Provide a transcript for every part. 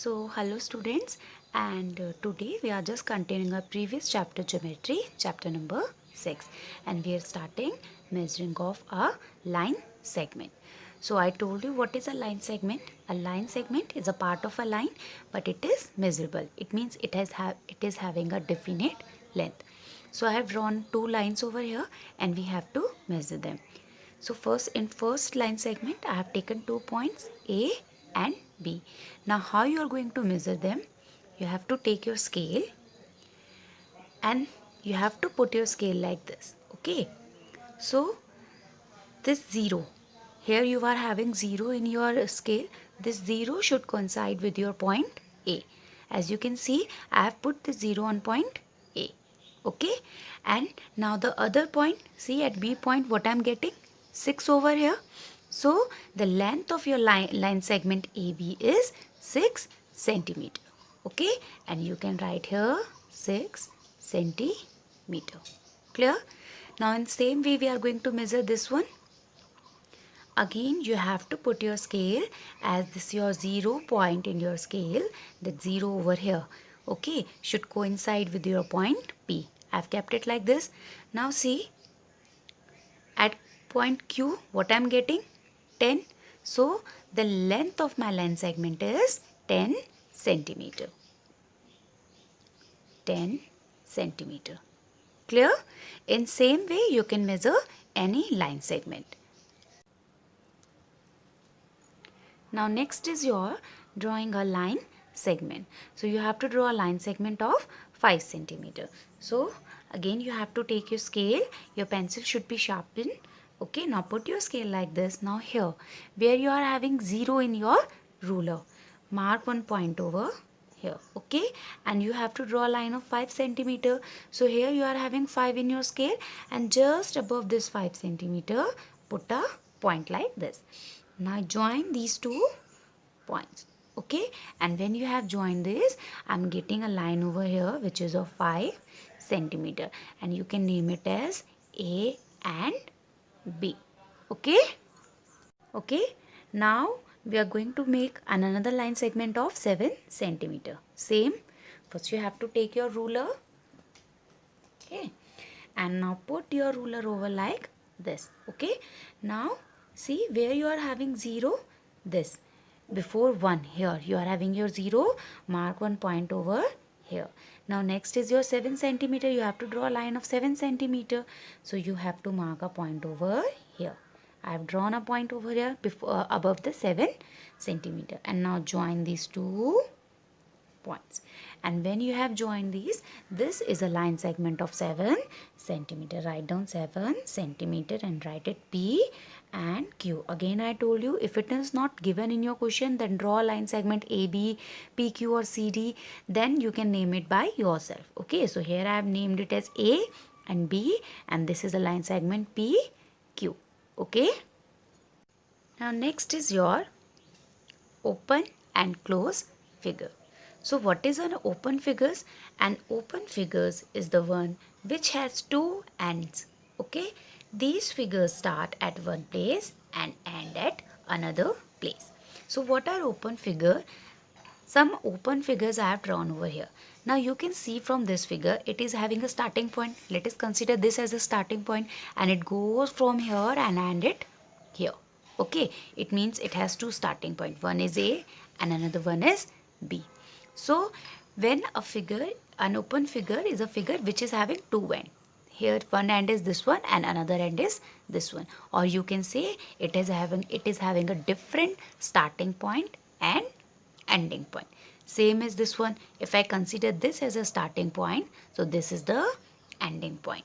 So hello students, and today we are just continuing our previous chapter geometry, chapter number 6, and we are starting measuring of a line segment. So I told you what is a line segment. A line segment is a part of a line, but it is measurable. It means it is having a definite length. So I have drawn two lines over here and we have to measure them. So first line segment I have taken 2 points A and B. Now how you are going to measure them? You have to take your scale and you have to put your scale like this. Okay. So this 0, here you are having 0 in your scale. This 0 should coincide with your point A. As you can see, I have put the 0 on point A. Okay. And now the other point, see at B point what I am getting? 6 over here. So the length of your line segment AB is 6 centimeter. Okay. And you can write here 6 centimeter. Clear? Now in same way we are going to measure this one. Again you have to put your scale as this your 0 point in your scale, that 0 over here, okay, should coincide with your point P. I've kept it like this. Now see at point Q what I'm getting? 10. So the length of my line segment is 10 centimeter. 10 centimeter. Clear? In same way you can measure any line segment. Now next is your drawing a line segment. So you have to draw a line segment of 5 centimeter. So again you have to take your scale. Your pencil should be sharpened. Okay, now put your scale like this. Now here where you are having 0 in your ruler, mark one point over here. Okay, and you have to draw a line of 5 centimeter. So here you are having 5 in your scale, and just above this 5 centimeter put a point like this. Now join these two points. Okay, and when you have joined this, I'm getting a line over here which is of 5 centimeter, and you can name it as A and B. Okay. Okay, now we are going to make another line segment of 7 centimeter. Same, first you have to take your ruler. Okay, and now put your ruler over like this. Okay, now see where you are having 0, this before 1, here you are having your 0, mark one point over here. Now next is your 7 centimeter. You have to draw a line of 7 centimeter, so you have to mark a point over here. I have drawn a point over here before above the 7 centimeter, and now join these two points. And when you have joined these, this is a line segment of 7 centimeter. Write down 7 centimeter and write it P and Q. Again I told you, if it is not given in your question, then draw a line segment AB, PQ or CD. Then you can name it by yourself. Okay, so here I have named it as A and B, and this is a line segment PQ. Okay. Now next is your open and close figure. So what is an open figures? An open figures is the one which has two ends. Okay, these figures start at one place and end at another place. So what are open figure? Some open figures I have drawn over here. Now you can see from this figure it is having a starting point. Let us consider this as a starting point, and it goes from here and end it here. Okay, it means it has two starting point. One is A and another one is B. So when a figure, an open figure is a figure which is having two ends. Here one end is this one and another end is this one. Or you can say it is having a different starting point and ending point. Same as this one. If I consider this as a starting point, so this is the ending point.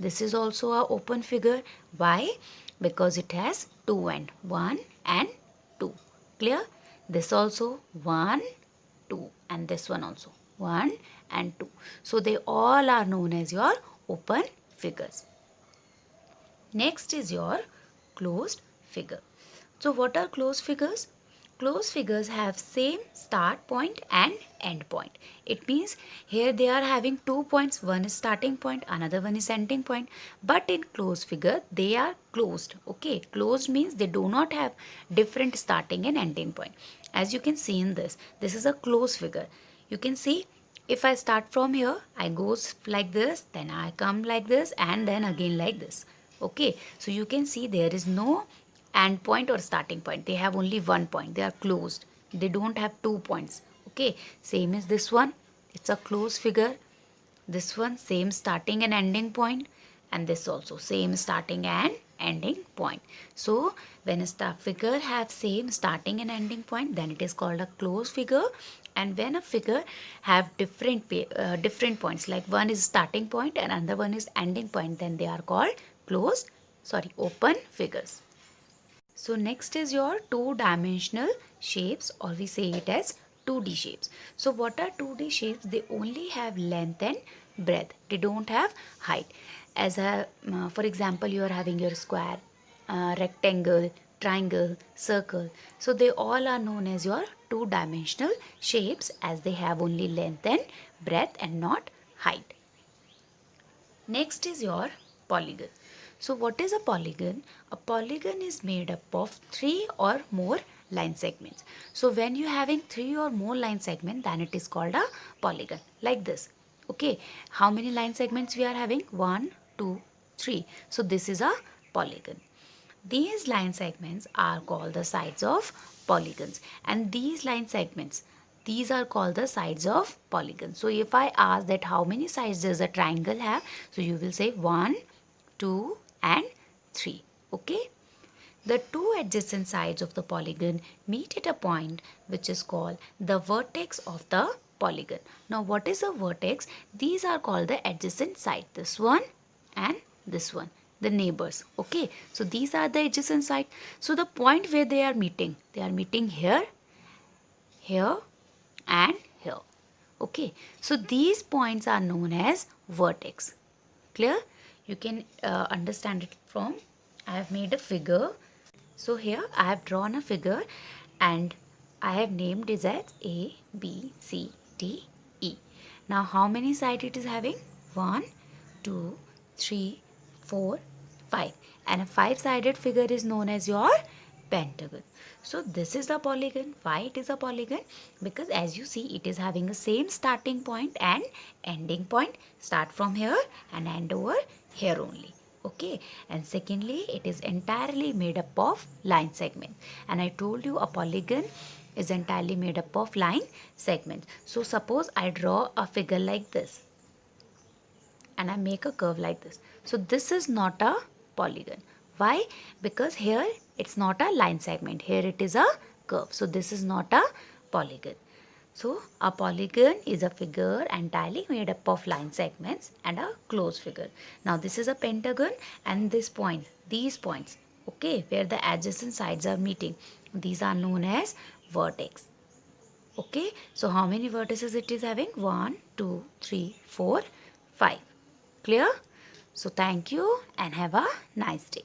This is also a open figure. Why? Because it has two ends, 1 and 2. Clear? This also 1, 2, and this one also 1 and 2. So they all are known as your open figures. Next is your closed figure. So what are closed figures? closed figures have same start point and end point. It means here they are having 2 points. One is starting point, another one is ending point. But in closed figure, they are closed. Okay, closed means they do not have different starting and ending point. As you can see in this is a closed figure. You can see if I start from here, I goes like this, then I come like this, and then again like this. Okay, so you can see there is no end point or starting point. They have only one point. They are closed. They don't have 2 points. Okay, same as this one. It's a closed figure. This one same starting and ending point, and this also same starting and ending point. So when a star figure have same starting and ending point, then it is called a closed figure. And when a figure have different points, like one is starting point and another one is ending point, then they are called open figures. So next is your two-dimensional shapes, or we say it as 2D shapes. So what are 2D shapes? They only have length and breadth. They don't have height. As a, for example, you are having your square, rectangle, triangle, circle. So they all are known as your two-dimensional shapes, as they have only length and breadth and not height. Next is your polygon. So what is a polygon? A polygon is made up of 3 or more line segments. So when you having 3 or more line segments, then it is called a polygon, like this. Okay, how many line segments we are having? 1, 2, 3. So this is a polygon. These line segments are called the sides of polygons, and these line segments, these are called the sides of polygons. So if I ask that how many sides does a triangle have, so you will say 1, 2 and 3. Okay. The two adjacent sides of the polygon meet at a point which is called the vertex of the polygon. Now what is a vertex? These are called the adjacent side. This one and this one, the neighbors. Okay, so these are the adjacent side. So the point where they are meeting here, here and here. Okay, so these points are known as vertex. Clear? You can understand it from, I have made a figure. So here I have drawn a figure and I have named it as A, B, C, D, E. Now how many sides it is having? 1, 2, 3, 4, 5. And a 5-sided figure is known as your pentagon. So this is the polygon. Why it is a polygon? Because as you see, it is having the same starting point and ending point. Start from here and end over here only. Okay, and secondly, it is entirely made up of line segments. And I told you a polygon is entirely made up of line segments. So suppose I draw a figure like this and I make a curve like this. So this is not a polygon. Why? Because here it's not a line segment. Here it is a curve. So this is not a polygon. So a polygon is a figure entirely made up of line segments and a closed figure. Now this is a pentagon, and this point, these points, okay, where the adjacent sides are meeting, these are known as vertex. Okay, so how many vertices it is having? 1, 2, 3, 4, 5. Clear? So thank you and have a nice day.